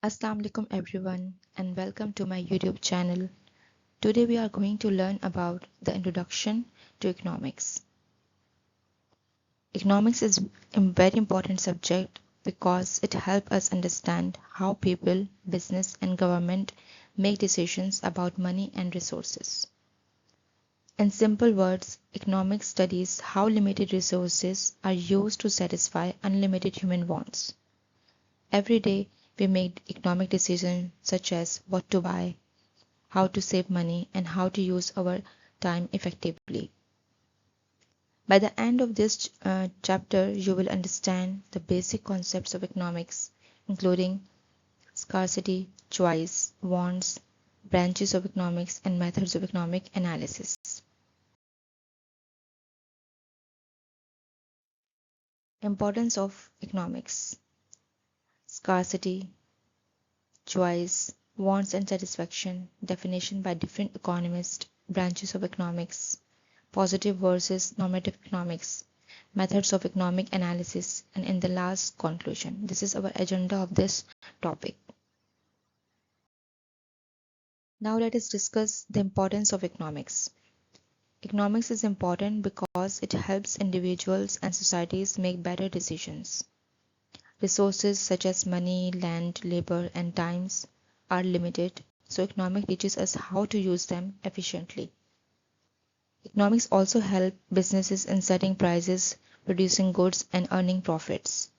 Assalamu alaikum everyone and welcome to my YouTube channel. Today we are going to learn about the introduction to economics. Economics is a very important subject because it helps us understand how people, business and government make decisions about money and resources. In simple words, economics studies how limited resources are used to satisfy unlimited human wants. Every day we make economic decisions such as what to buy, how to save money, and how to use our time effectively. By the end of this chapter, you will understand the basic concepts of economics, including scarcity, choice, wants, branches of economics, and methods of economic analysis. Importance of economics: scarcity, choice, wants, and satisfaction. Definition by different economists. Branches of economics: positive versus normative economics, methods of economic analysis, and in the last, conclusion. This is our agenda of this topic. Now let us discuss the importance of economics. Economics is important because it helps individuals and societies make better decisions. Resources such as money, land, labor, and times are limited, so economics teaches us how to use them efficiently. Economics also help businesses in setting prices, producing goods, and earning profits.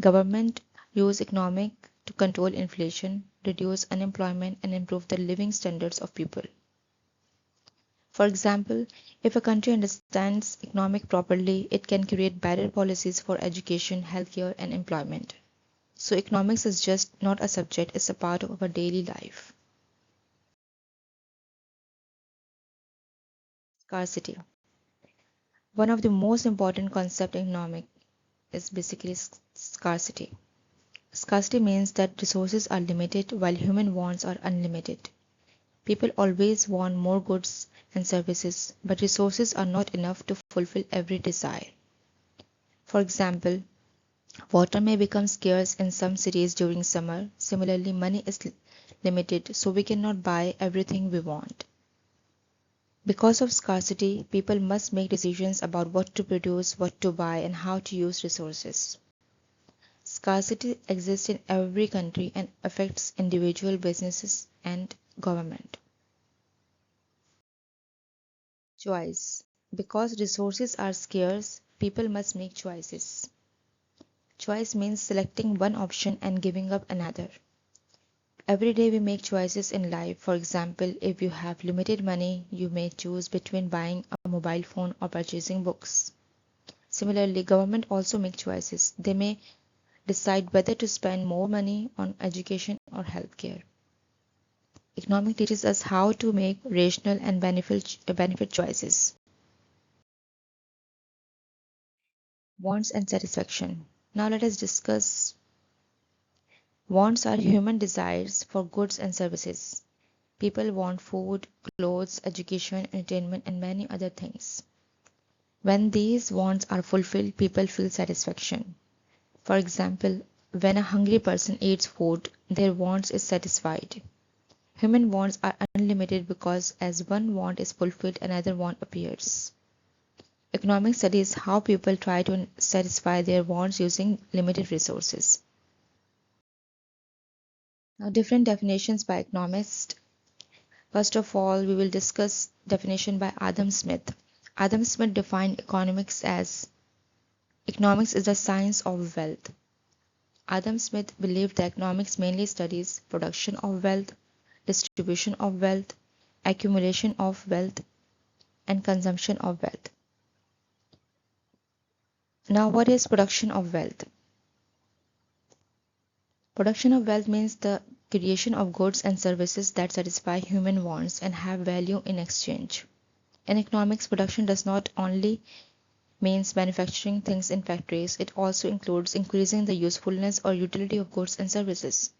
Government use economic to control inflation, reduce unemployment, and improve the living standards of people. For example, if a country understands economic properly, it can create better policies for education, healthcare, and employment. So economics is just not a subject, it's a part of our daily life. Scarcity. One of the most important concepts in economics is basically scarcity. Scarcity means that resources are limited while human wants are unlimited. People always want more goods and services, but resources are not enough to fulfill every desire. For example, water may become scarce in some cities during summer. Similarly, money is limited, so we cannot buy everything we want. Because of scarcity, people must make decisions about what to produce, what to buy, and how to use resources. Scarcity exists in every country and affects individual businesses and government. Choice. Because resources are scarce, people must make choices. Choice means selecting one option and giving up another. Every day we make choices in life. For example, if you have limited money, you may choose between buying a mobile phone or purchasing books. Similarly, government also make choices. They may decide whether to spend more money on education or healthcare. Economics teaches us how to make rational and benefit choices. Wants and satisfaction. Now let us discuss. Wants are human desires for goods and services. People want food, clothes, education, entertainment, and many other things. When these wants are fulfilled, people feel satisfaction. For example, when a hungry person eats food, their wants is satisfied. Human wants are unlimited because as one want is fulfilled, another want appears. Economics studies how people try to satisfy their wants using limited resources. Now, different definitions by economists. First of all, we will discuss definition by Adam Smith. Adam Smith defined economics is the science of wealth. Adam Smith believed that economics mainly studies production of wealth, distribution of wealth, accumulation of wealth, and consumption of wealth. Now, what is production of wealth? Production of wealth means the creation of goods and services that satisfy human wants and have value in exchange. In economics, production does not only means manufacturing things in factories, it also includes increasing the usefulness or utility of goods and services.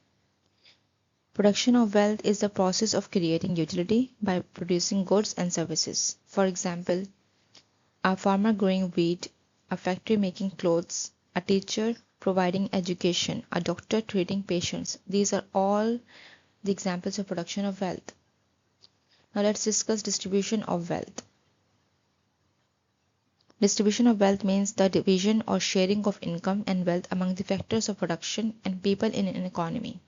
Production of wealth is the process of creating utility by producing goods and services. For example, a farmer growing wheat, a factory making clothes, a teacher providing education, a doctor treating patients. These are all the examples of production of wealth. Now let's discuss distribution of wealth. Distribution of wealth means the division or sharing of income and wealth among the factors of production and people in an economy.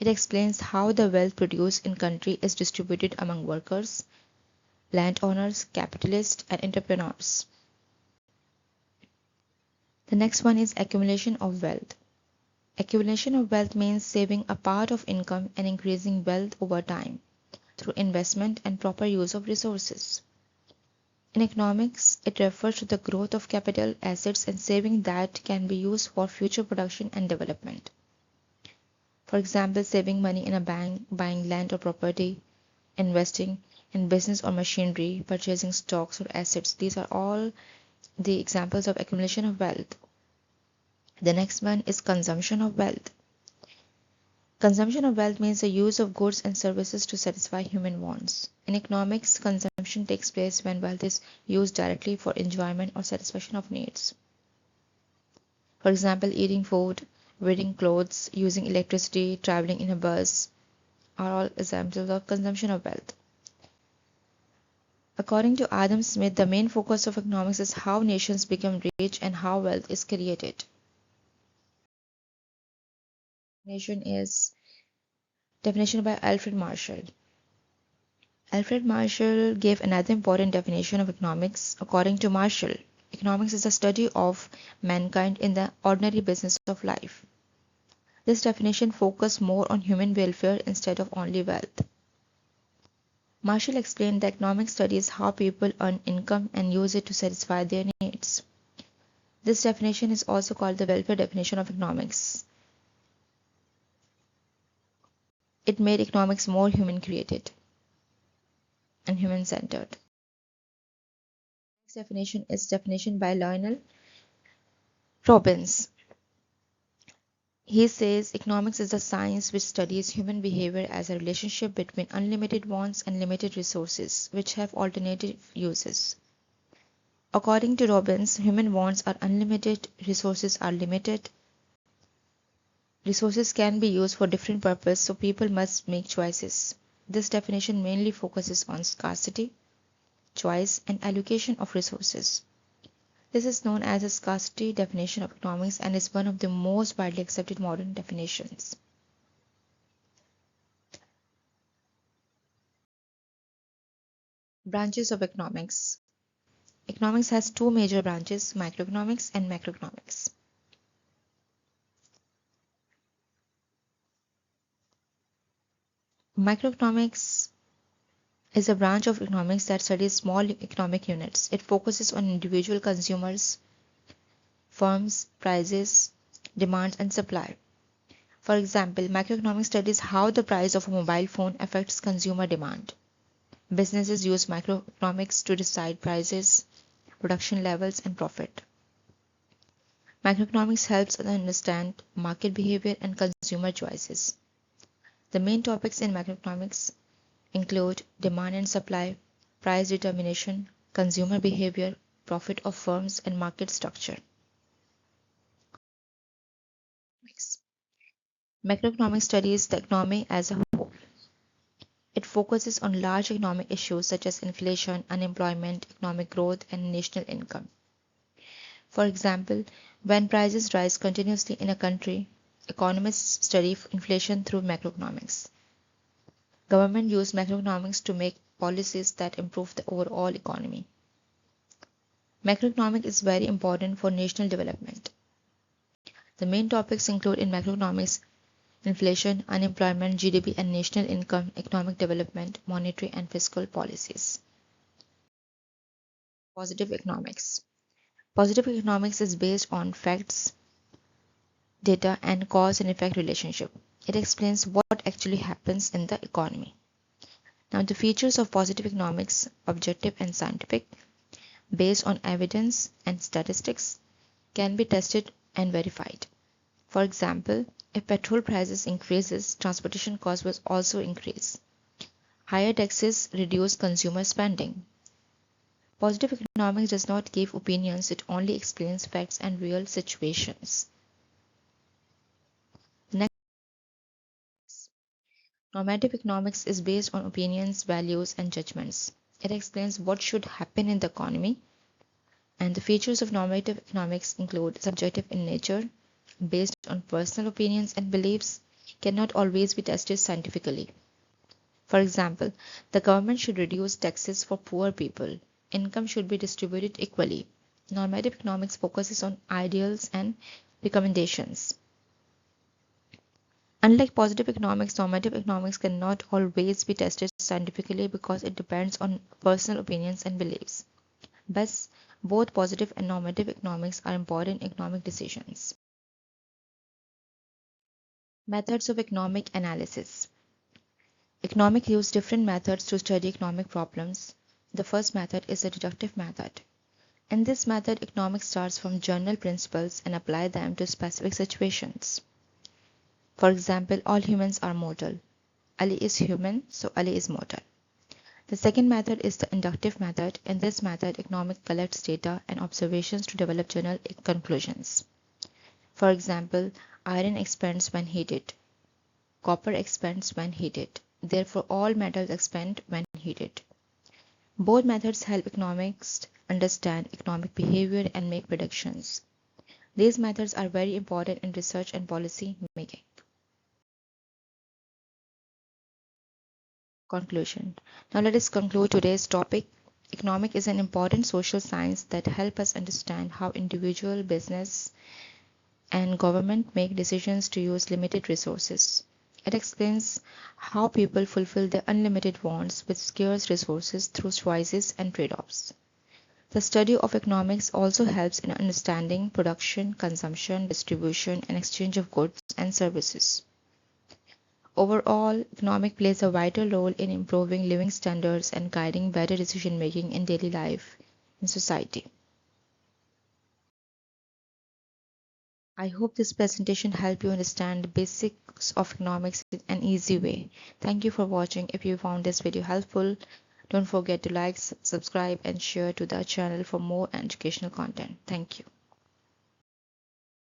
It explains how the wealth produced in country is distributed among workers, landowners, capitalists, and entrepreneurs. The next one is accumulation of wealth. Accumulation of wealth means saving a part of income and increasing wealth over time through investment and proper use of resources. In economics, it refers to the growth of capital, assets, and saving that can be used for future production and development. For example, saving money in a bank, buying land or property, investing in business or machinery, purchasing stocks or assets. These are all the examples of accumulation of wealth. The next one is consumption of wealth. Consumption of wealth means the use of goods and services to satisfy human wants. In economics, consumption takes place when wealth is used directly for enjoyment or satisfaction of needs. For example, eating food, wearing clothes, using electricity, traveling in a bus are all examples of consumption of wealth. According to Adam Smith, the main focus of economics is how nations become rich and how wealth is created. Definition by Alfred Marshall. Alfred Marshall gave another important definition of economics. According to Marshall, economics is the study of mankind in the ordinary business of life. This definition focused more on human welfare instead of only wealth. Marshall explained that economics studies how people earn income and use it to satisfy their needs. This definition is also called the welfare definition of economics. It made economics more human-created and human-centered. Next definition is definition by Lionel Robbins. He says economics is the science which studies human behavior as a relationship between unlimited wants and limited resources, which have alternative uses. According to Robbins, human wants are unlimited, resources are limited. Resources can be used for different purposes, so people must make choices. This definition mainly focuses on scarcity, choice, and allocation of resources. This is known as a scarcity definition of economics and is one of the most widely accepted modern definitions. Branches of economics. Economics has two major branches, microeconomics and macroeconomics. Microeconomics is a branch of economics that studies small economic units. It focuses on individual consumers, firms, prices, demand, and supply. For example, macroeconomics studies how the price of a mobile phone affects consumer demand. Businesses use microeconomics to decide prices, production levels, and profit. Macroeconomics helps us understand market behavior and consumer choices. The main topics in macroeconomics include demand and supply, price determination, consumer behavior, profit of firms, and market structure. Macroeconomics studies the economy as a whole. It focuses on large economic issues such as inflation, unemployment, economic growth, and national income. For example, when prices rise continuously in a country, economists study inflation through macroeconomics. Government use macroeconomics to make policies that improve the overall economy. Macroeconomics is very important for national development. The main topics include in macroeconomics inflation, unemployment, GDP and national income, economic development, monetary and fiscal policies. Positive economics. Positive economics is based on facts, data, and cause and effect relationship. It explains what actually happens in the economy. Now, the features of positive economics, objective and scientific, based on evidence and statistics, can be tested and verified. For example, if petrol prices increases, transportation costs will also increase. Higher taxes reduce consumer spending. Positive economics does not give opinions, it only explains facts and real situations. Normative economics is based on opinions, values, and judgments. It explains what should happen in the economy, and the features of normative economics include subjective in nature, based on personal opinions and beliefs, cannot always be tested scientifically. For example, the government should reduce taxes for poor people. Income should be distributed equally. Normative economics focuses on ideals and recommendations. Unlike positive economics, normative economics cannot always be tested scientifically because it depends on personal opinions and beliefs. Thus, both positive and normative economics are important in economic decisions. Methods of economic analysis. Economics use different methods to study economic problems. The first method is the deductive method. In this method, economics starts from general principles and apply them to specific situations. For example, all humans are mortal. Ali is human, so Ali is mortal. The second method is the inductive method. In this method, economics collects data and observations to develop general conclusions. For example, iron expands when heated. Copper expands when heated. Therefore, all metals expand when heated. Both methods help economists understand economic behavior and make predictions. These methods are very important in research and policy making. Conclusion. Now let us conclude today's topic. Economic is an important social science that helps us understand how individual, business, and government make decisions to use limited resources. It explains how people fulfill their unlimited wants with scarce resources through choices and trade-offs. The study of economics also helps in understanding production, consumption, distribution, and exchange of goods and services. Overall, economics plays a vital role in improving living standards and guiding better decision making in daily life in society. I hope this presentation helped you understand the basics of economics in an easy way. Thank you for watching. If you found this video helpful, don't forget to like, subscribe, and share to the channel for more educational content. Thank you.